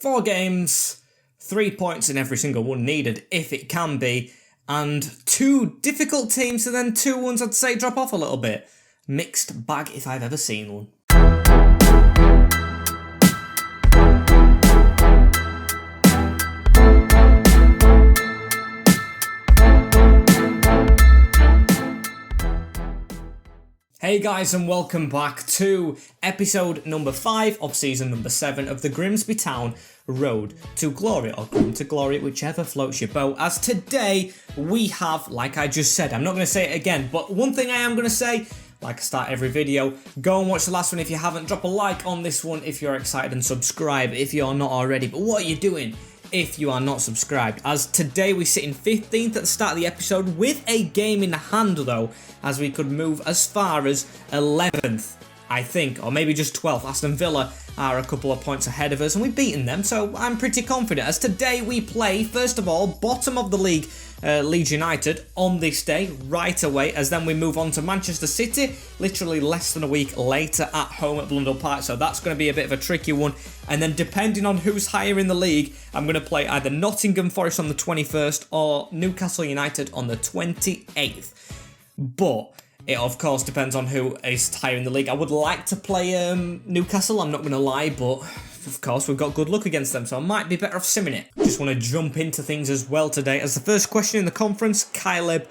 4 games, 3 points in every single one needed, if it can be, and 2 difficult teams and then 2 ones I'd say drop off a little bit. Mixed bag if I've ever seen one. Hey guys, and welcome back to episode number 5 of season number 7 of the Grimsby Town Road to Glory, or Grim to Glory, whichever floats your boat. As today we have, like I just said, I'm not going to say it again, but one thing I am going to say, like I start every video, go and watch the last one if you haven't, drop a like on this one if you're excited, and subscribe if you're not already. But what are you doing if you are not subscribed? As today we sit in 15th at the start of the episode with a game in hand though, as we could move as far as 11th, I think, or maybe just 12th. Aston Villa are a couple of points ahead of us and we've beaten them, so I'm pretty confident. As today we play, first of all, bottom of the league, Leeds United on this day right away, as then we move on to Manchester City literally less than a week later at home at Blundell Park, so that's going to be a bit of a tricky one. And then depending on who's higher in the league, I'm going to play either Nottingham Forest on the 21st or Newcastle United on the 28th. But it of course depends on who is higher in the league. I would like to play Newcastle, I'm not going to lie, but of course we've got good luck against them, so I might be better off simming it. Just want to jump into things as well today. As the first question in the conference, Caleb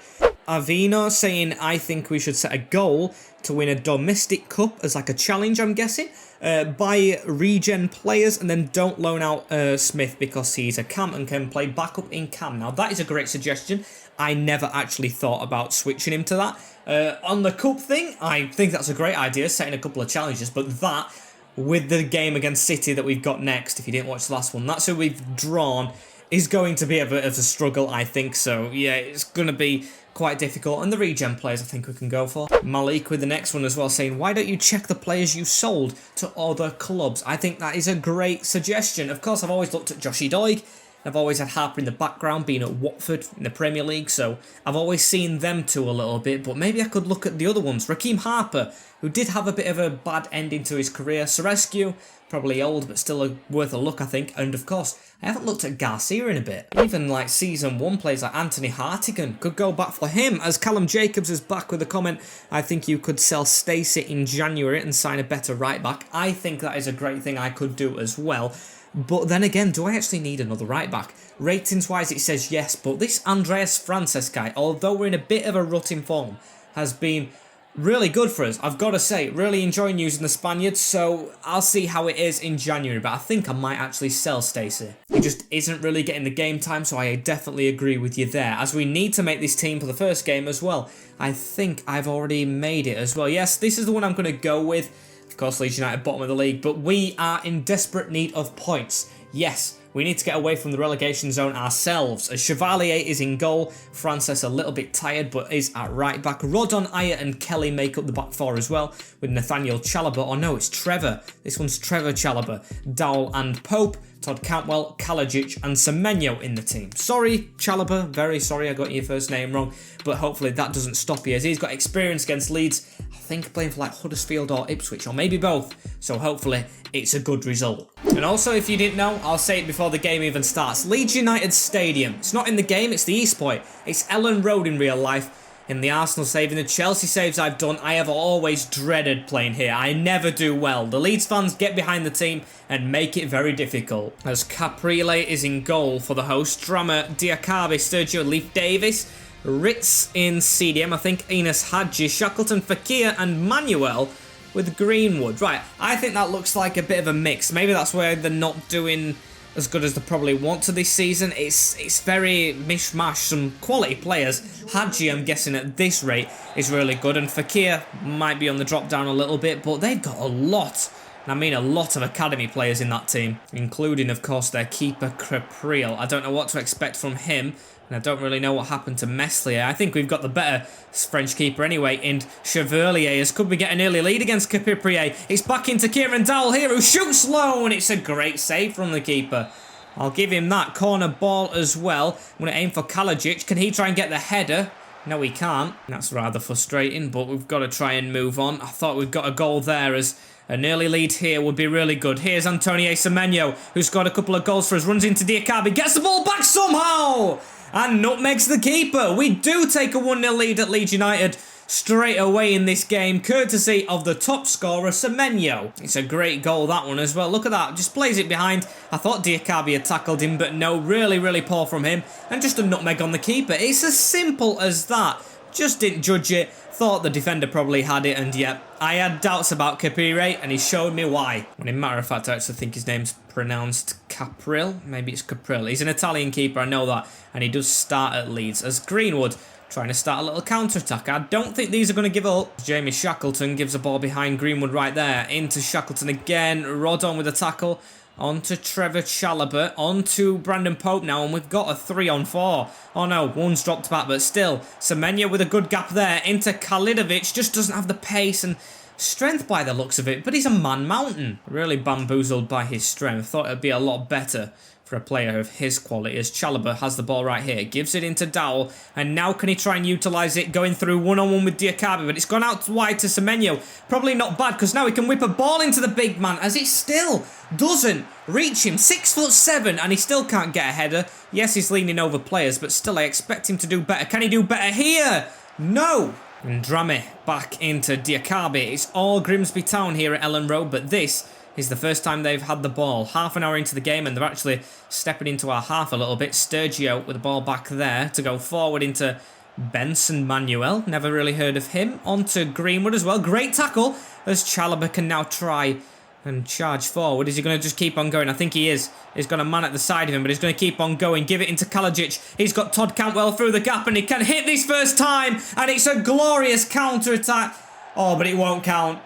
Avino saying, I think we should set a goal to win a domestic cup as like a challenge, I'm guessing. Buy regen players and then don't loan out Smith because he's a cam and can play backup in cam. Now that is a great suggestion. I never actually thought about switching him to that. On the cup thing, I think that's a great idea, setting a couple of challenges, but that, with the game against City that we've got next, if you didn't watch the last one, that's who we've drawn, is going to be a bit of a struggle, I think. So yeah, it's going to be quite difficult, and the regen players I think we can go for. Malik with the next one as well, saying, why don't you check the players you sold to other clubs? I think that is a great suggestion. Of course, I've always looked at Joshy Doig. I've always had Harper in the background, being at Watford in the Premier League, so I've always seen them two a little bit, but maybe I could look at the other ones. Raheem Harper, who did have a bit of a bad ending to his career. Serescu, probably old, but still worth a look, I think. And of course, I haven't looked at Garcia in a bit. Even like season 1 players like Anthony Hartigan could go back for him. As Callum Jacobs is back with a comment, I think you could sell Stacey in January and sign a better right back. I think that is a great thing I could do as well. But then again, do I actually need another right back? Ratings wise it says yes, but this Andreas Frances guy, although we're in a bit of a rut in form, has been really good for us. I've got to say, really enjoying using the Spaniards, so I'll see how it is in January, but I think I might actually sell Stacey. He just isn't really getting the game time, so I definitely agree with you there, as we need to make this team for the first game as well. I think I've already made it as well. Yes, this is the one I'm going to go with. Of course, Leeds United bottom of the league, but we are in desperate need of points. Yes, we need to get away from the relegation zone ourselves. As Chevalier is in goal, Frances a little bit tired but is at right back. Rodon, Ayer and Kelly make up the back four as well, with Nathaniel Chalobah, or no, it's Trevor. This one's Trevor Chalobah, Dowell and Pope, Todd Cantwell, Kalajic and Semenyo in the team. Sorry, Chalobah, very sorry I got your first name wrong, but hopefully that doesn't stop you, as he's got experience against Leeds. I think playing for like Huddersfield or Ipswich, or maybe both, so hopefully it's a good result. And also, if you didn't know, I'll say it before the game even starts, Leeds United Stadium. It's not in the game, it's the East Point. It's Ellen Road in real life. In the Arsenal save, in the Chelsea saves I've done, I have always dreaded playing here. I never do well. The Leeds fans get behind the team and make it very difficult. As Caprile is in goal for the host, Drama, Diakabe, Sergio Leaf Davis, Ritz in CDM, I think Enos Hadji, Shackleton, Fakir and Manuel with Greenwood. Right, I think that looks like a bit of a mix. Maybe that's where they're not doing as good as they probably want to this season. It's very mishmash, some quality players. Hadji, I'm guessing at this rate, is really good, and Fakir might be on the drop down a little bit, but they've got a lot, and I mean a lot of academy players in that team, including of course their keeper Caprile. I don't know what to expect from him, and I don't really know what happened to Meslier. I think we've got the better French keeper anyway, in Chevalier, as could we get an early lead against Caprile. It's back into Kieran Dowell here, who shoots low, and it's a great save from the keeper. I'll give him that. Corner ball as well. I'm going to aim for Kalajic. Can he try and get the header? No, he can't. That's rather frustrating, but we've got to try and move on. I thought we've got a goal there as An early lead here would be really good. Here's Antonio Semenyo, who scored a couple of goals for us. Runs into Diakabi, gets the ball back somehow! And nutmegs the keeper. We do take a 1-0 lead at Leeds United straight away in this game, courtesy of the top scorer, Semenyo. It's a great goal, that one as well. Look at that, just plays it behind. I thought Diakabi had tackled him, but no, really, really poor from him. And just a nutmeg on the keeper. It's as simple as that. Just didn't judge it. Thought the defender probably had it, and yeah, I had doubts about Capire, and he showed me why. When in matter of fact, I actually think his name's pronounced Capril. Maybe it's Capril. He's an Italian keeper, I know that, and he does start at Leeds. As Greenwood trying to start a little counter-attack. I don't think these are going to give up. Jamie Shackleton gives a ball behind Greenwood right there. Into Shackleton again. Rodon with a tackle. On to Trevor Chalobah. On to Brandon Pope now. And we've got a 3-on-4. Oh no, one's dropped back. But still, Semenyo with a good gap there. Into Kalidovic. Just doesn't have the pace and strength by the looks of it. But he's a man mountain. Really bamboozled by his strength. Thought it'd be a lot better for a player of his quality, as Chalobah has the ball right here. Gives it into Dowell, and now can he try and utilise it, going through one-on-one with Diakabi, but it's gone out wide to Semenyo. Probably not bad, because now he can whip a ball into the big man, as it still doesn't reach him. 6'7", and he still can't get a header. Yes, he's leaning over players, but still I expect him to do better. Can he do better here? No! And Drame back into Diakabi. It's all Grimsby Town here at Ellen Road, but this is the first time they've had the ball. Half an hour into the game, and they're actually stepping into our half a little bit. Sturgio with the ball back there to go forward into Benson Manuel. Never really heard of him. On to Greenwood as well. Great tackle, as Chalobah can now try and charge forward. Is he going to just keep on going? I think he is. He's got a man at the side of him, but he's going to keep on going. Give it into Kalajic. He's got Todd Cantwell through the gap, and he can hit this first time, and it's a glorious counter-attack. Oh, but it won't count.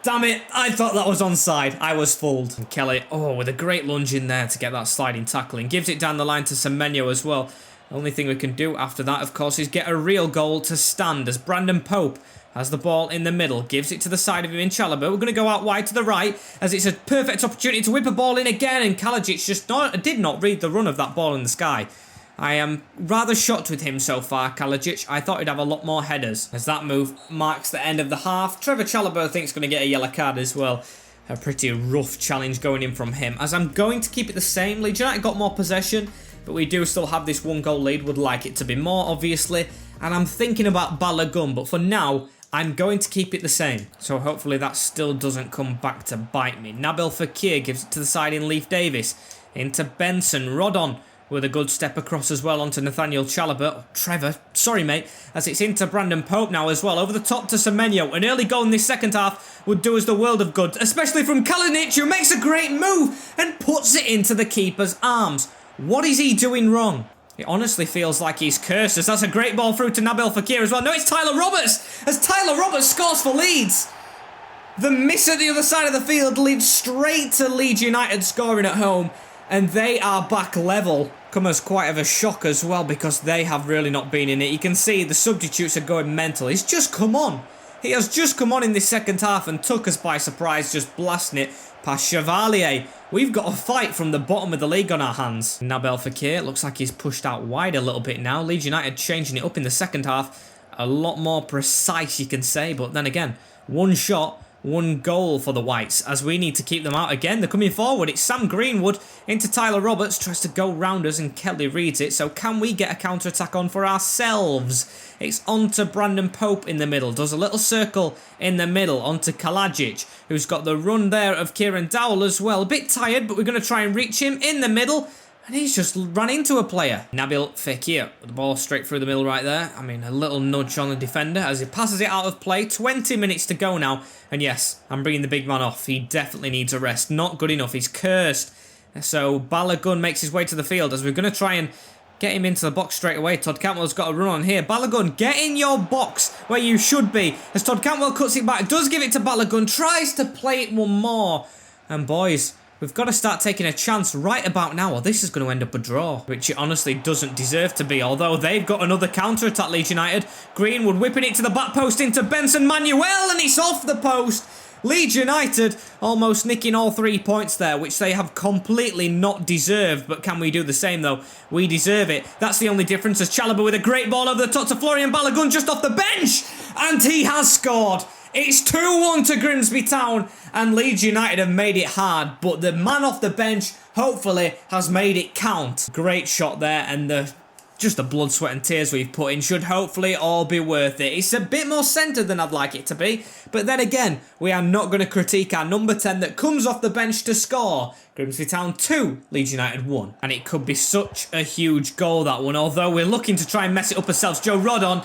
Damn it, I thought that was onside. I was fooled. And Kelly, with a great lunge in there to get that sliding tackling. Gives it down the line to Semenyo as well. Only thing we can do after that, of course, is get a real goal to stand, as Brandon Pope has the ball in the middle. Gives it to the side of him in Chalobah. We're going to go out wide to the right, as it's a perfect opportunity to whip a ball in again, and Kalajic just did not read the run of that ball in the sky. I am rather shocked with him so far, Kalajic. I thought he'd have a lot more headers, as that move marks the end of the half. Trevor Chalobah, I think, is going to get a yellow card as well. A pretty rough challenge going in from him, as I'm going to keep it the same. Leeds United got more possession, but we do still have this 1-goal lead. Would like it to be more, obviously, and I'm thinking about Balogun, but for now, I'm going to keep it the same. So hopefully that still doesn't come back to bite me. Nabil Fekir gives it to the side in Leif Davis. Into Benson. Rodon with a good step across as well onto Nathaniel Chalobah. Trevor, sorry mate, as it's into Brandon Pope now as well. Over the top to Semenyo. An early goal in this second half would do us the world of good, especially from Kalinic, who makes a great move and puts it into the keeper's arms. What is he doing wrong? It honestly feels like he's cursed, as that's a great ball through to Nabil Fekir as well. No, it's Tyler Roberts, as Tyler Roberts scores for Leeds. The miss at the other side of the field leads straight to Leeds United scoring at home, and they are back level. Come as quite of a shock as well, because they have really not been in it. You can see the substitutes are going mental. He's just come on. He has just come on in this second half and took us by surprise, just blasting it past Chevalier. We've got a fight from the bottom of the league on our hands. Nabil Fekir, looks like he's pushed out wide a little bit now. Leeds United changing it up in the second half. A lot more precise, you can say, but then again, one shot, one goal for the Whites, as we need to keep them out again. They're coming forward. It's Sam Greenwood into Tyler Roberts. Tries to go round us, and Kelly reads it. So can we get a counter-attack on for ourselves? It's on to Brandon Pope in the middle. Does a little circle in the middle. On to Kalajic, who's got the run there of Kieran Dowell as well. A bit tired, but we're going to try and reach him in the middle. And he's just run into a player. Nabil Fekir with the ball straight through the middle right there. I mean, a little nudge on the defender as he passes it out of play. 20 minutes to go now. And yes, I'm bringing the big man off. He definitely needs a rest. Not good enough. He's cursed. So Balogun makes his way to the field, as we're going to try and get him into the box straight away. Todd Cantwell's got a run on here. Balogun, get in your box where you should be. As Todd Cantwell cuts it back, does give it to Balogun. Tries to play it one more. And boys, we've got to start taking a chance right about now, or this is going to end up a draw, which it honestly doesn't deserve to be, although they've got another counter-attack, Leeds United. Greenwood whipping it to the back post into Benson Manuel, and it's off the post. Leeds United almost nicking all 3 points there, which they have completely not deserved, but can we do the same though? We deserve it. That's the only difference, as Chalobah with a great ball over the top to Florian Balogun just off the bench, and he has scored. It's 2-1 to Grimsby Town, and Leeds United have made it hard, but the man off the bench hopefully has made it count. Great shot there, and just the blood, sweat and tears we've put in should hopefully all be worth it. It's a bit more centred than I'd like it to be, but then again, we are not going to critique our number 10 that comes off the bench to score. Grimsby Town 2, Leeds United 1. And it could be such a huge goal, that one, although we're looking to try and mess it up ourselves. Joe Rodon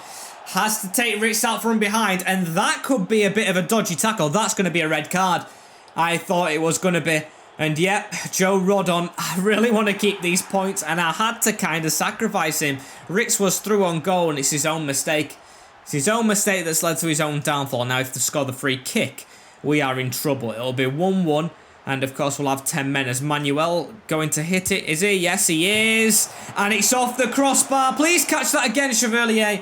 has to take risks out from behind, and that could be a bit of a dodgy tackle. That's going to be a red card. I thought it was going to be. And yep, Joe Rodon, I really want to keep these points, and I had to kind of sacrifice him. Ricks was through on goal, and it's his own mistake. It's his own mistake that's led to his own downfall. Now, if they score the free kick, we are in trouble. It'll be 1-1, and of course, we'll have 10 men. Is Manuel going to hit it? Is he? Yes, he is. And it's off the crossbar. Please catch that again, Chevalier.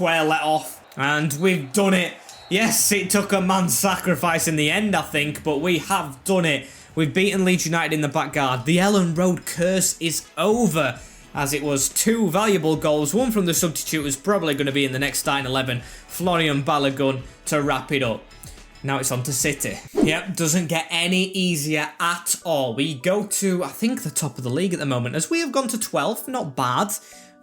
Well let off. And we've done it. Yes, it took a man's sacrifice in the end, I think, but we have done it. We've beaten Leeds United in the back guard. The Ellen Road curse is over, as it was 2 valuable goals. One from the substitute was probably going to be in the next starting 11. Florian Balogun to wrap it up. Now it's on to City. Yep, doesn't get any easier at all. We go to, I think, the top of the league at the moment, as we have gone to 12th. Not bad.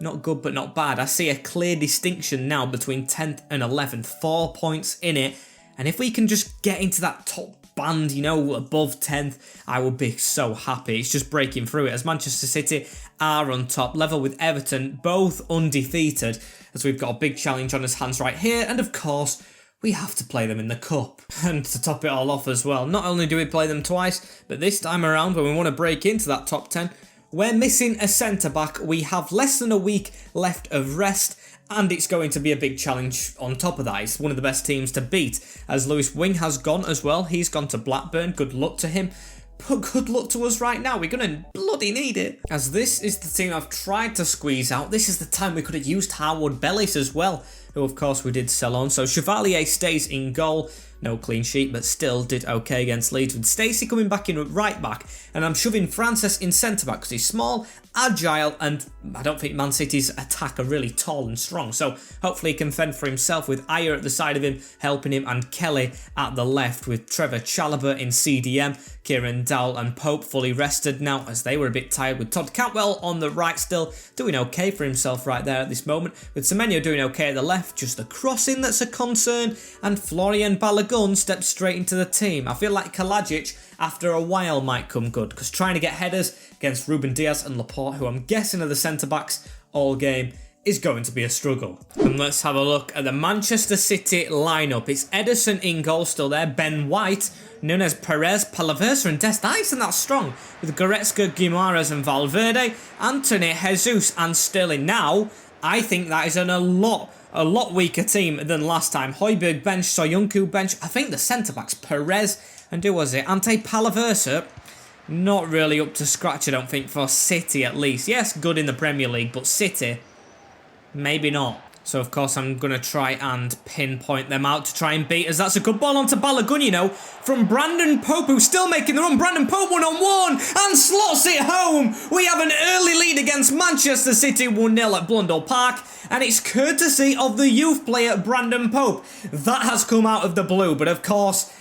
Not good, but not bad. I see a clear distinction now between 10th and 11th. 4 points in it. And if we can just get into that top band, you know, above 10th, I would be so happy. It's just breaking through it, as Manchester City are on top, level with Everton, both undefeated, as we've got a big challenge on his hands right here. And of course, we have to play them in the cup. And to top it all off as well, not only do we play them twice, but this time around, when we want to break into that top 10, we're missing a centre-back. We have less than a week left of rest, and it's going to be a big challenge on top of that. It's one of the best teams to beat, as Lewis Wing has gone as well. He's gone to Blackburn. Good luck to him. But good luck to us right now. We're going to bloody need it. As this is the team I've tried to squeeze out. This is the time we could have used Harwood Bellis as well, who of course we did sell on. So Chevalier stays in goal. No clean sheet, but still did okay against Leeds, with Stacey coming back in at right back, and I'm shoving Francis in centre back because he's small, agile, and I don't think Man City's attack are really tall and strong, so hopefully he can fend for himself, with Ayer at the side of him helping him, and Kelly at the left, with Trevor Chalobah in CDM, Kieran Dowell and Pope fully rested now, as they were a bit tired, with Todd Cantwell on the right still doing okay for himself right there at this moment, with Semenyo doing okay at the left, just the crossing that's a concern, and Florian Balogun steps straight into the team. I feel like Kalajic after a while might come good, because trying to get headers against Ruben Diaz and Laporte, who I'm guessing are the centre-backs all game, is going to be a struggle. And let's have a look at the Manchester City lineup. It's Ederson in goal still there, Ben White, Nunes, Perez, Palaversa and Dest. That isn't that strong, with Goretzka, Guimaraes and Valverde, Anthony, Jesus and Sterling. Now, I think that is a lot weaker team than last time. Højbjerg bench, Soyuncu bench. I think the centre-backs, Perez and who was it? Ante Palaversa. Not really up to scratch, I don't think, for City at least. Yes, good in the Premier League, but City, maybe not. So, of course, I'm going to try and pinpoint them out to try and beat us. That's a good ball onto Balogun, you know, from Brandon Pope, who's still making the run. Brandon Pope 1-on-1 and slots it home. We have an early lead against Manchester City 1-0 at Blundell Park. And it's courtesy of the youth player, Brandon Pope. That has come out of the blue, but of course,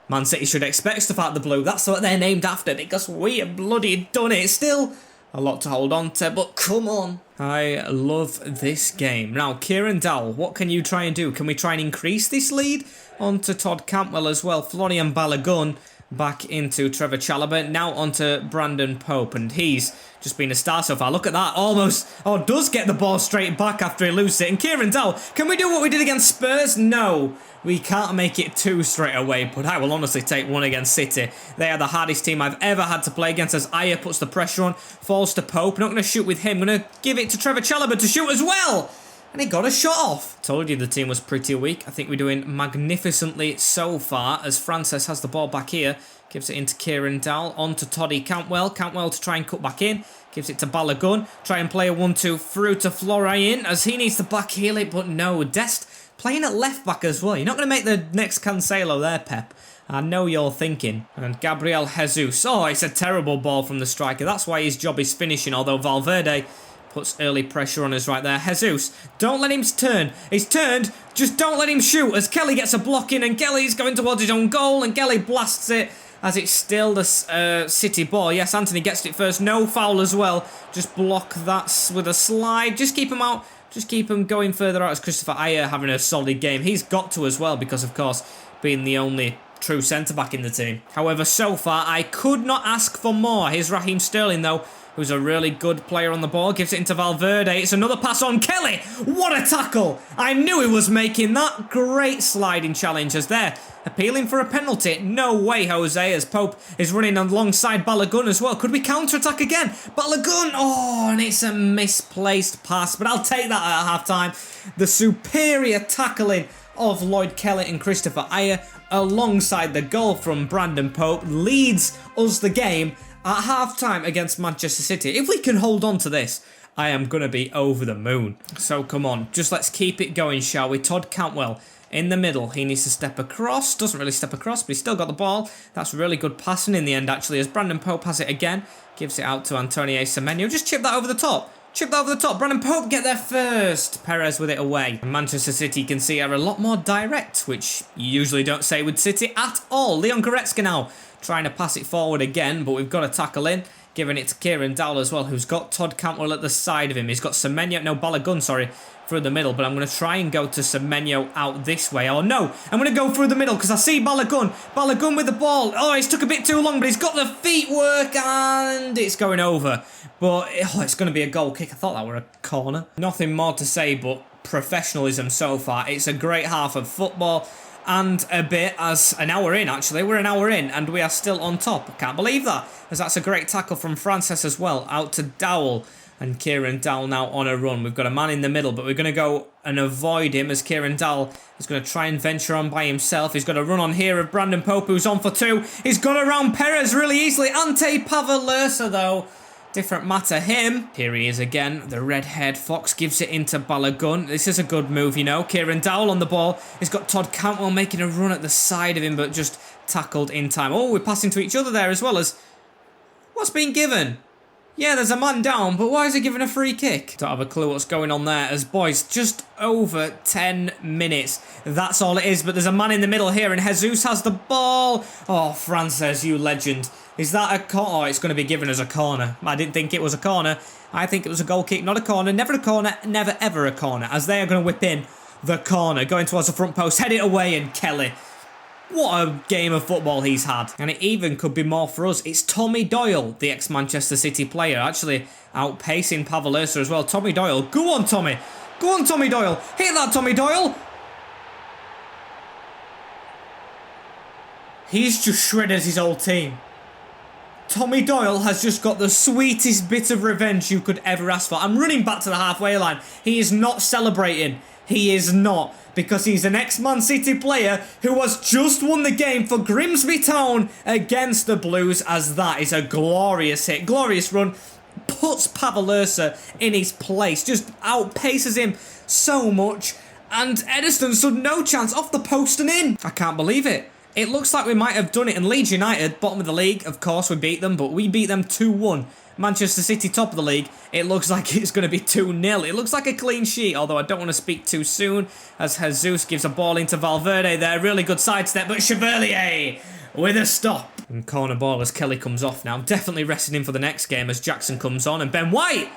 Man City should expect stuff out of the blue. That's what they're named after, because we have bloody done it. Still a lot to hold on to, but come on. I love this game. Now, Kieran Dowell, what can you try and do? Can we try and increase this lead? On to Todd Cantwell as well. Florian Balogun back into Trevor Chalobah. Now onto Brandon Pope, and he's just been a star so far. Look at that, almost, does get the ball straight back after he loses it. And Kieran Dowell, can we do what we did against Spurs? No, we can't make it 2 straight away, but I will honestly take 1 against City. They are the hardest team I've ever had to play against, as Ayer puts the pressure on, falls to Pope. Not going to shoot with him, going to give it to Trevor Chalobah to shoot as well. And he got a shot off. Told you the team was pretty weak. I think we're doing magnificently so far, as Francis has the ball back here. Gives it into Kieran Dowell, on to Toddy Cantwell. Cantwell to try and cut back in. Gives it to Balogun. Try and play a 1-2 through to Florian, as he needs to backheel it, but no. Dest playing at left back as well. You're not going to make the next Cancelo there, Pep. I know you're thinking. And Gabriel Jesus. Oh, it's a terrible ball from the striker. That's why his job is finishing, although Valverde Puts early pressure on us right there. Jesus, don't let him turn. He's turned. Just don't let him shoot as Kelly gets a block in and Kelly's going towards his own goal and Kelly blasts it as it's still the City ball. Yes, Anthony gets it first. No foul as well. Just block that with a slide. Just keep him out. Just keep him going further out as Christopher Ayer having a solid game. He's got to as well because, of course, being the only true centre-back in the team. However, so far, I could not ask for more. Here's Raheem Sterling, though, who's a really good player on the ball. Gives it into Valverde. It's another pass on Kelly. What a tackle. I knew he was making that. Great sliding challenges there. Appealing for a penalty. No way, Jose, as Pope is running alongside Balogun as well. Could we counter-attack again? Balogun. Oh, and it's a misplaced pass, but I'll take that at half-time. The superior tackling of Lloyd Kelly and Christopher Ayer alongside the goal from Brandon Pope leads us the game at half-time against Manchester City. If we can hold on to this, I am going to be over the moon. So come on, just let's keep it going, shall we? Todd Cantwell in the middle. He needs to step across. Doesn't really step across, but he's still got the ball. That's really good passing in the end, actually, as Brandon Pope has it again. Gives it out to Antonio Semenyo. Just chip that over the top. Chip that over the top. Brandon Pope get there first. Perez with it away. And Manchester City can see are a lot more direct, which you usually don't say with City at all. Leon Goretzka now trying to pass it forward again, but we've got to tackle in. Giving it to Kieran Dowell as well, who's got Todd Cantwell at the side of him. He's got Semenyo, no, Balogun, sorry, through the middle. But I'm going to try and go to Semenyo out this way. Oh, no, I'm going to go through the middle because I see Balogun. Balogun with the ball. Oh, he's took a bit too long, but he's got the feet work and it's going over. But it's going to be a goal kick. I thought that were a corner. Nothing more to say but professionalism so far. It's a great half of football. And a bit as an hour in, actually. We're an hour in and we are still on top. I can't believe that, as that's a great tackle from Frances as well. Out to Dowell, and Kieran Dowell now on a run. We've got a man in the middle, but we're going to go and avoid him as Kieran Dowell is going to try and venture on by himself. He's got a run on here of Brandon Pope, who's on for two. He's got around Perez really easily. Ante Pavlirsa, though. Different matter him. Here he is again. The red-haired fox gives it into Balogun. This is a good move, you know. Kieran Dowell on the ball. He's got Todd Cantwell making a run at the side of him, but just tackled in time. Oh, we're passing to each other there as well as... What's been given? Yeah, there's a man down, but why is he giving a free kick? Don't have a clue what's going on there, as boys, just over 10 minutes. That's all it is, but there's a man in the middle here, and Jesus has the ball. Oh, Frances, you legend. Is that a corner? Oh, it's going to be given as a corner. I didn't think it was a corner. I think it was a goal kick, not a corner. Never a corner, never ever a corner, as they are going to whip in the corner. Going towards the front post, head it away, and Kelly. What a game of football he's had. And it even could be more for us. It's Tommy Doyle, the ex-Manchester City player, actually outpacing Pavlirsa as well. Tommy Doyle. Go on, Tommy. Go on, Tommy Doyle. Hit that, Tommy Doyle. He's just shredded his whole team. Tommy Doyle has just got the sweetest bit of revenge you could ever ask for. I'm running back to the halfway line. He is not celebrating. He is not. Because he's an ex-Man City player who has just won the game for Grimsby Town against the Blues, as that is a glorious hit. Glorious run. Puts Pavlirsa in his place. Just outpaces him so much. And Ederson stood no chance, off the post and in. I can't believe it. It looks like we might have done it. And Leeds United, bottom of the league, of course we beat them, but we beat them 2-1. Manchester City, top of the league, it looks like it's going to be 2-0. It looks like a clean sheet, although I don't want to speak too soon, as Jesus gives a ball into Valverde there. Really good sidestep, but Chevalier with a stop. And corner ball as Kelly comes off now. Definitely resting him for the next game as Jackson comes on. And Ben White!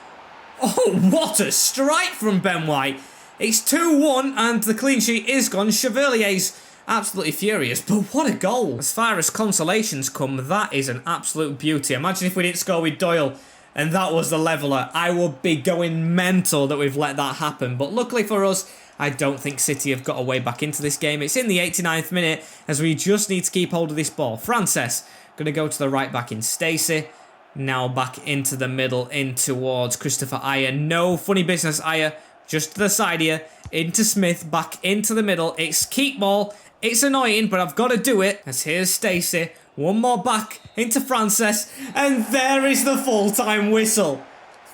Oh, what a strike from Ben White. It's 2-1 and the clean sheet is gone. Chevalier's absolutely furious, but what a goal. As far as consolations come, that is an absolute beauty. Imagine if we didn't score with Doyle and that was the leveller. I would be going mental that we've let that happen. But luckily for us, I don't think City have got a way back into this game. It's in the 89th minute as we just need to keep hold of this ball. Frances going to go to the right back in Stacey. Now back into the middle, in towards Christopher Ayer. No funny business, Ayer. Just to the side here. Into Smith, back into the middle. It's keep ball. It's annoying, but I've got to do it. As here's Stacey. One more back into Frances. And there is the full-time whistle.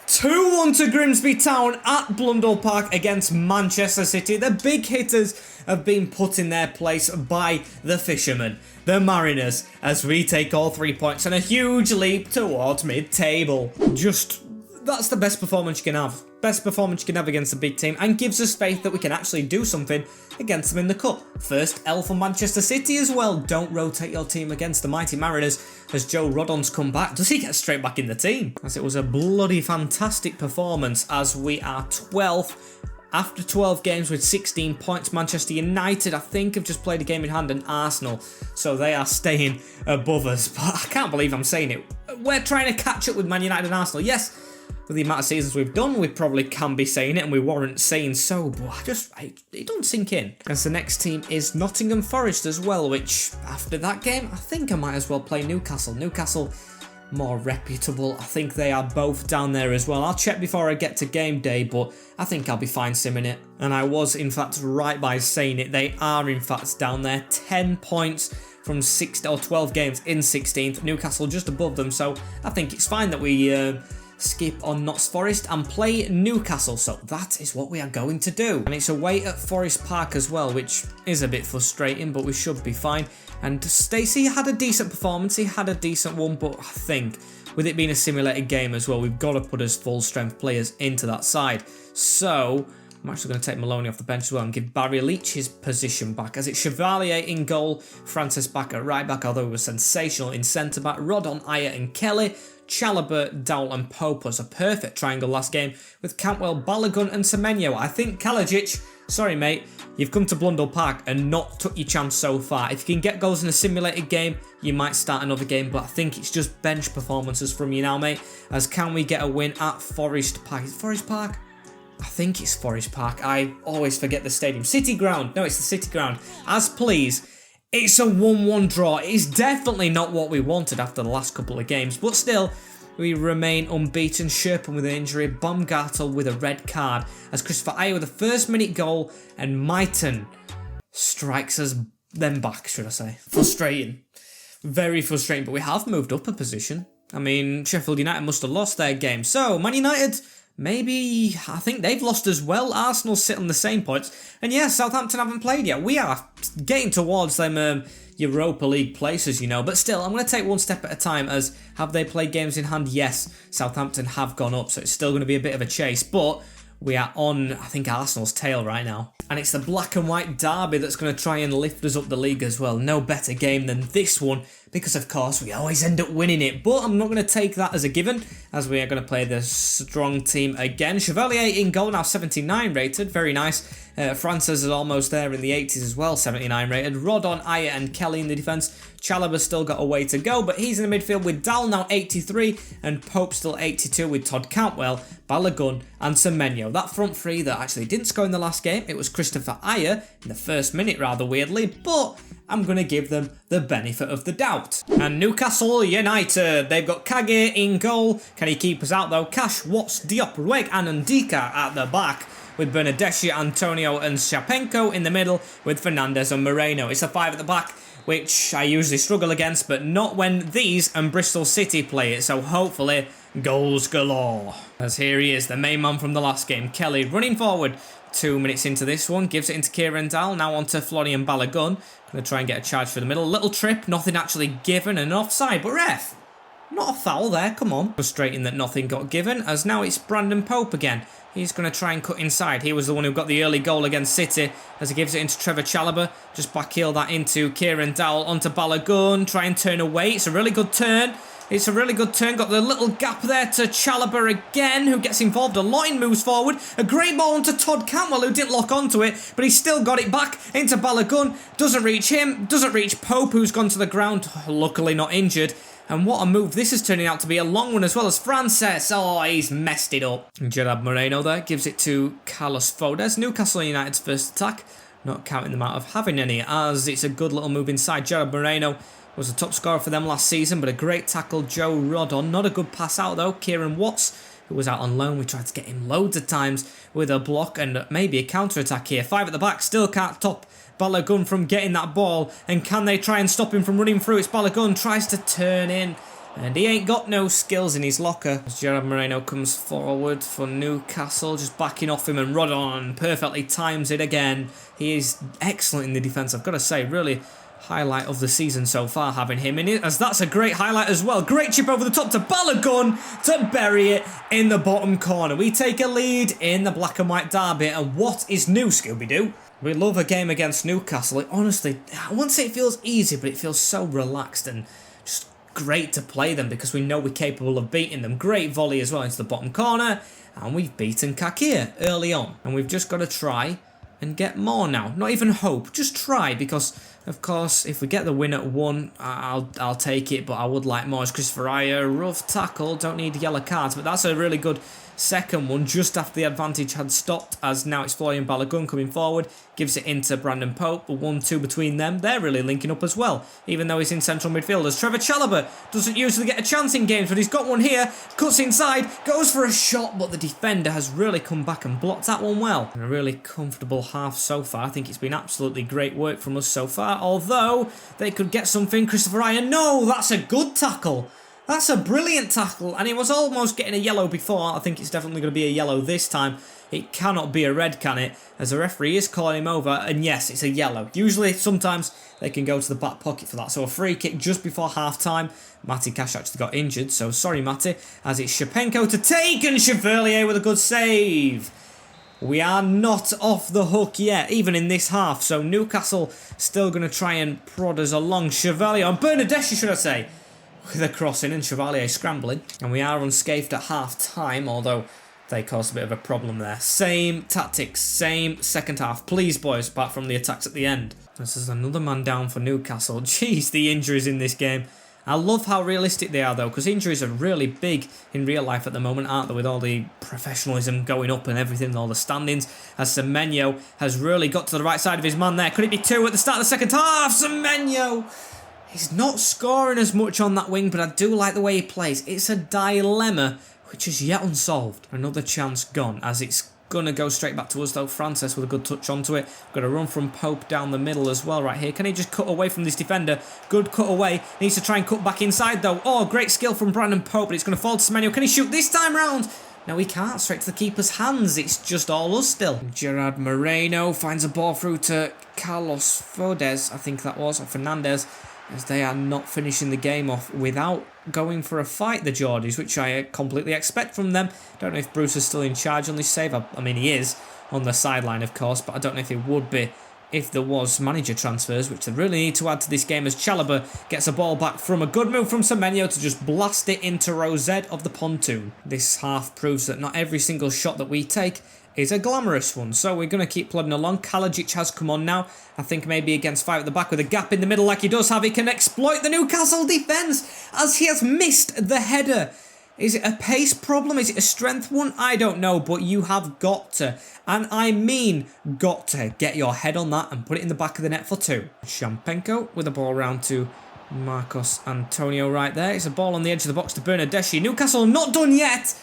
2-1 to Grimsby Town at Blundell Park against Manchester City. The big hitters have been put in their place by the Fishermen, the Mariners, as we take all 3 points and a huge leap towards mid-table. Just that's the best performance you can have. Best performance you can have against a big team, and gives us faith that we can actually do something against them in the cup. First L for Manchester City as well. Don't rotate your team against the mighty Mariners as Joe Rodon's come back. Does he get straight back in the team? As it was a bloody fantastic performance, as we are 12th. After 12 games with 16 points, Manchester United, I think, have just played a game in hand, and Arsenal, so they are staying above us. But I can't believe I'm saying it. We're trying to catch up with Man United and Arsenal. Yes, with the amount of seasons we've done, we probably can be saying it, and we warrant saying so, but it doesn't sink in. As the next team is Nottingham Forest as well, which, after that game, I think I might as well play Newcastle. Newcastle, more reputable. I think they are both down there as well. I'll check before I get to game day, but I think I'll be fine simming it. And I was, in fact, right by saying it. They are, in fact, down there. 10 points from 12 games in 16th. Newcastle just above them, so I think it's fine that we skip on Notts Forest and play Newcastle. So that is what we are going to do. And it's away at Forest Park as well, which is a bit frustrating, but we should be fine. And Stacey had a decent performance. He had a decent one, but I think with it being a simulated game as well, we've got to put his full strength players into that side. So I'm actually going to take Maloney off the bench as well and give Barry Leach his position back, as it's Chevalier in goal, Francis back at right back, although he was sensational in centre back, Rodon, Ayer and Kelly, Chalobah, Dowell and Pope was a perfect triangle last game with Cantwell, Balogun and Semenyo. I think Kalajic, sorry mate, you've come to Blundell Park and not took your chance so far. If you can get goals in a simulated game, you might start another game, but I think it's just bench performances from you now, mate. As can we get a win at Forest Park? Is it Forest Park? I think it's Forest Park. I always forget the stadium. City Ground. No, it's the City Ground. As please, it's a 1-1 draw. It is definitely not what we wanted after the last couple of games, but still, we remain unbeaten. Sherpan with an injury, Baumgartel with a red card, as Christopher Ayer with a first-minute goal, and Mighton strikes us them back, should I say. Frustrating. Very frustrating, but we have moved up a position. I mean, Sheffield United must have lost their game. So, Man United, maybe, I think they've lost as well. Arsenal sit on the same points. And yeah, Southampton haven't played yet. We are getting towards them Europa League places, you know. But still, I'm going to take one step at a time, as have they played games in hand? Yes, Southampton have gone up, so it's still going to be a bit of a chase. But we are on, I think, Arsenal's tail right now. And it's the black and white derby that's going to try and lift us up the league as well. No better game than this one, because of course we always end up winning it. But I'm not going to take that as a given, as we are going to play the strong team again. Chevalier in goal, now 79 rated, very nice. Francis is almost there in the 80s as well, 79 rated. Rodon, Ayer and Kelly in the defence. Chalobah's still got a way to go, but he's in the midfield with Dal now 83 and Pope still 82 with Todd Cantwell, Balogun and Semenyo. That front three that actually didn't score in the last game, it was Christopher Ayer in the first minute rather weirdly, but I'm going to give them the benefit of the doubt. And Newcastle United, they've got Kage in goal. Can he keep us out though? Cash, Watts, Diop, Rueg and Ndika at the back, with Bernadeschi, Antonio and Shapenko in the middle, with Fernandez and Moreno. It's a 5 at the back, which I usually struggle against, but not when these and Bristol City play it, so hopefully goals galore. As here he is, the main man from the last game, Kelly, running forward. 2 minutes into this one, gives it into Kieran Dal, now onto Florian Balogun. Going to try and get a charge for the middle. Little trip, nothing actually given, and offside, but ref, not a foul there, come on. Frustrating that nothing got given, as now it's Brandon Pope again. He's going to try and cut inside. He was the one who got the early goal against City, as he gives it into Trevor Chalobah. Just backheel that into Kieran Dowell, onto Balogun. Try and turn away. It's a really good turn. It's a really good turn. Got the little gap there to Chalobah again, who gets involved a lot in moves forward. A great ball onto Todd Cantwell, who didn't lock onto it, but he still got it back into Balogun. Doesn't reach him. Doesn't reach Pope, who's gone to the ground. Luckily not injured. And what a move. This is turning out to be a long one as well, as Francis. Oh, he's messed it up. Gerard Moreno there gives it to Carlos Fodes. Newcastle United's first attack, not counting them out of having any, as it's a good little move inside. Gerard Moreno was the top scorer for them last season, but a great tackle, Joe Rodon. Not a good pass out though. Kieran Watts, who was out on loan. We tried to get him loads of times with a block and maybe a counter-attack here. 5 at the back, still can't stop Balogun from getting that ball. And can they try and stop him from running through? It's Balogun, tries to turn in, and he ain't got no skills in his locker. As Gerard Moreno comes forward for Newcastle, just backing off him, and Rodon perfectly times it again. He is excellent in the defence, I've got to say. Really highlight of the season so far, having him in it, as that's a great highlight as well. Great chip over the top to Balogun to bury it in the bottom corner. We take a lead in the black and white derby, and what is new, Scooby-Doo? We love a game against Newcastle. It, honestly, I won't say it feels easy, but it feels so relaxed and just great to play them because we know we're capable of beating them. Great volley as well into the bottom corner, and we've beaten Kakir early on, and we've just got to try and get more now. Not even hope, just try, because of course if we get the win at 1, I'll take it, but I would like more. As Christopher Ayer, rough tackle, don't need yellow cards, but that's a really good second one just after the advantage had stopped, as now it's Florian Balogun coming forward, gives it into Brandon Pope, a 1-2 between them. They're really linking up as well, even though he's in central midfield, as Trevor Chalobah doesn't usually get a chance in games, but he's got one here, cuts inside, goes for a shot, but the defender has really come back and blocked that one well. And a really comfortable half so far. I think it's been absolutely great work from us so far, although they could get something. Christopher Ayer, no, that's a good tackle. That's a brilliant tackle, and it was almost getting a yellow before. I think it's definitely going to be a yellow this time. It cannot be a red, can it? As the referee is calling him over, and yes, it's a yellow. Usually, sometimes they can go to the back pocket for that. So a free kick just before half-time. Matty Cash actually got injured, so sorry, Matty. As it's Shapenko to take, and Chevalier with a good save. We are not off the hook yet, even in this half. So Newcastle still going to try and prod us along. Chevalier, and Bernadeschi, should I say, with a crossing, and Chevalier scrambling. And we are unscathed at half-time, although they caused a bit of a problem there. Same tactics, same second half. Please, boys, apart from the attacks at the end. This is another man down for Newcastle. Jeez, the injuries in this game. I love how realistic they are, though, because injuries are really big in real life at the moment, aren't they, with all the professionalism going up and everything, all the standings, as Semenyo has really got to the right side of his man there. Could it be 2 at the start of the second half? Semenyo! He's not scoring as much on that wing, but I do like the way he plays. It's a dilemma which is yet unsolved. Another chance gone, as it's going to go straight back to us, though. Francis with a good touch onto it. Got a run from Pope down the middle as well right here. Can he just cut away from this defender? Good cut away. Needs to try and cut back inside, though. Oh, great skill from Brandon Pope, but it's going to fall to Semenyo. Can he shoot this time round? No, he can't. Straight to the keeper's hands. It's just all us still. Gerard Moreno finds a ball through to Carlos Fodes, I think that was, or Fernandez, as they are not finishing the game off without going for a fight, the Geordies, which I completely expect from them. Don't know if Bruce is still in charge on this save. I mean, he is on the sideline, of course, but I don't know if he would be if there was manager transfers, which they really need to add to this game, as Chalobah gets a ball back from a good move from Semenyo to just blast it into row Z of the pontoon. This half proves that not every single shot that we take is a glamorous one, so we're going to keep plodding along. Kalajic has come on now. I think maybe against 5 at the back with a gap in the middle like he does have. He can exploit the Newcastle defence as he has missed the header. Is it a pace problem? Is it a strength one? I don't know, but you have got to, and I mean got to, get your head on that and put it in the back of the net for 2. Shampenko with the ball round to Marcos Antonio right there. It's a ball on the edge of the box to Bernadeschi. Newcastle not done yet,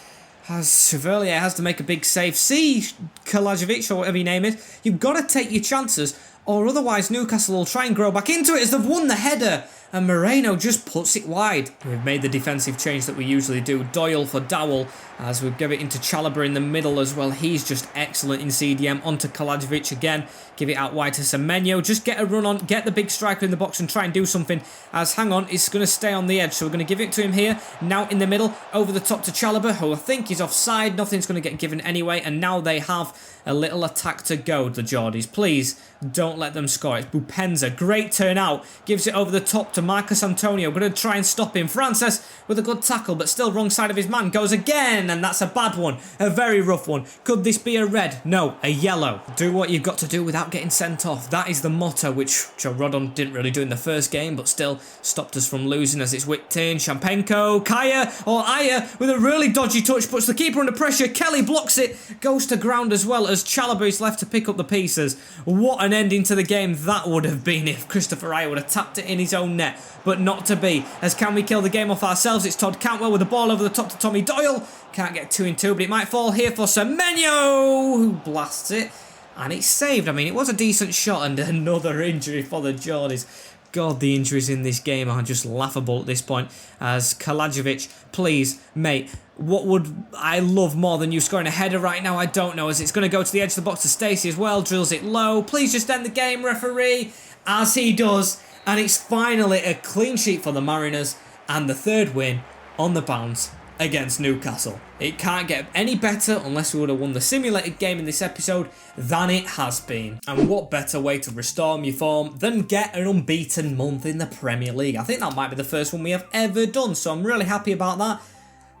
as Chevalier has to make a big save. See, Kalajic, or whatever you name it, you've got to take your chances, or otherwise Newcastle will try and grow back into it as they've won the header. And Moreno just puts it wide. We've made the defensive change that we usually do. Doyle for Dowell, as we give it into Chalobah in the middle as well. He's just excellent in CDM. Onto Kalajic again. Give it out wide to Semenyo. Just get a run on, get the big striker in the box and try and do something. As, hang on, it's going to stay on the edge. So we're going to give it to him here. Now in the middle, over the top to Chalobah, who I think is offside. Nothing's going to get given anyway. And now they have a little attack to go, the Geordies. Please don't let them score. It's Bupenza. Great turn out. Gives it over the top to Marcos Antonio. Going to try and stop him. Francis with a good tackle, but still wrong side of his man. Goes again, and that's a bad one. A very rough one. Could this be a red? No, a yellow. Do what you've got to do without getting sent off. That is the motto, which Joe Rodon didn't really do in the first game, but still stopped us from losing as it's whipped in. Shampenko, Kaya, or Aya with a really dodgy touch, puts the keeper under pressure. Kelly blocks it, goes to ground as well, as Chalobah is left to pick up the pieces. What an ending to the game that would have been if Christopher Aya would have tapped it in his own net, but not to be. As can we kill the game off ourselves? It's Todd Cantwell with the ball over the top to Tommy Doyle. Can't get 2 in 2, but it might fall here for Semenyo, who blasts it. And it's saved. I mean, it was a decent shot, and another injury for the Geordies. God, the injuries in this game are just laughable at this point. As Kalajic, please, mate, what would I love more than you scoring a header right now? I don't know, as it's going to go to the edge of the box to Stacey as well. Drills it low. Please just end the game, referee. As he does. And it's finally a clean sheet for the Mariners and the third win on the bounce against Newcastle. It can't get any better unless we would have won the simulated game in this episode than it has been. And what better way to restore your form than get an unbeaten month in the Premier League. I think that might be the first one we have ever done, so I'm really happy about that.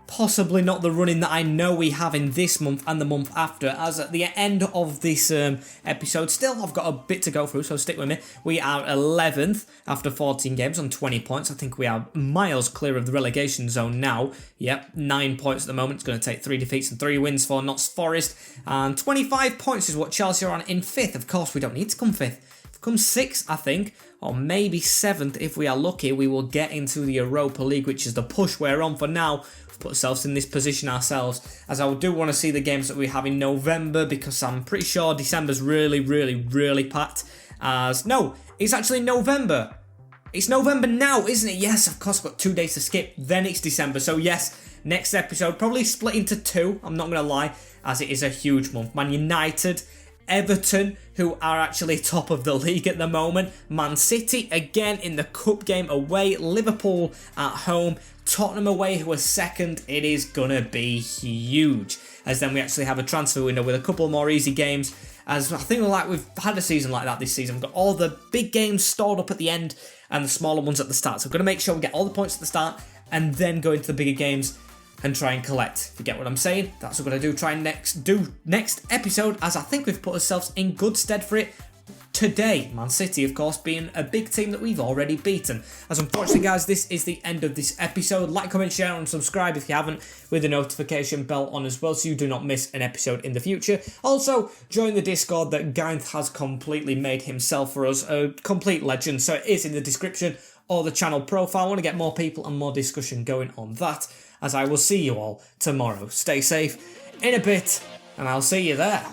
Possibly not the running that I know we have in this month and the month after, as at the end of this episode, still I've got a bit to go through, so stick with me. We are 11th after 14 games on 20 points. I think we are miles clear of the relegation zone now. Yep, 9 points at the moment. It's going to take 3 defeats and 3 wins for Notts Forest. And 25 points is what Chelsea are on in 5th. Of course, we don't need to come 5th. Come 6th, I think, or maybe 7th if we are lucky. We will get into the Europa League, which is the push we're on for now. We've put ourselves in this position ourselves, as I do want to see the games that we have in November, because I'm pretty sure December's really packed. As no, it's actually November. It's November now, isn't it? Yes, of course, I've got 2 days to skip, then it's December. So yes, next episode probably split into 2, I'm not going to lie, as it is a huge month. Man United, Everton, who are actually top of the league at the moment. Man City, again, in the cup game away. Liverpool at home. Tottenham away, who are second. It is going to be huge. As then we actually have a transfer window with a couple more easy games. As I think we've had a season like that this season. We've got all the big games stored up at the end and the smaller ones at the start. So we're going to make sure we get all the points at the start and then go into the bigger games and try and collect. If you get what I'm saying, that's what we're going to do. Try and do next episode, as I think we've put ourselves in good stead for it today. Man City, of course, being a big team that we've already beaten. As unfortunately, guys, this is the end of this episode. Like, comment, share, and subscribe if you haven't, with the notification bell on as well, so you do not miss an episode in the future. Also, join the Discord that Gareth has completely made himself for us, a complete legend, so it is in the description or the channel profile. I want to get more people and more discussion going on that, as I will see you all tomorrow. Stay safe in a bit, and I'll see you there.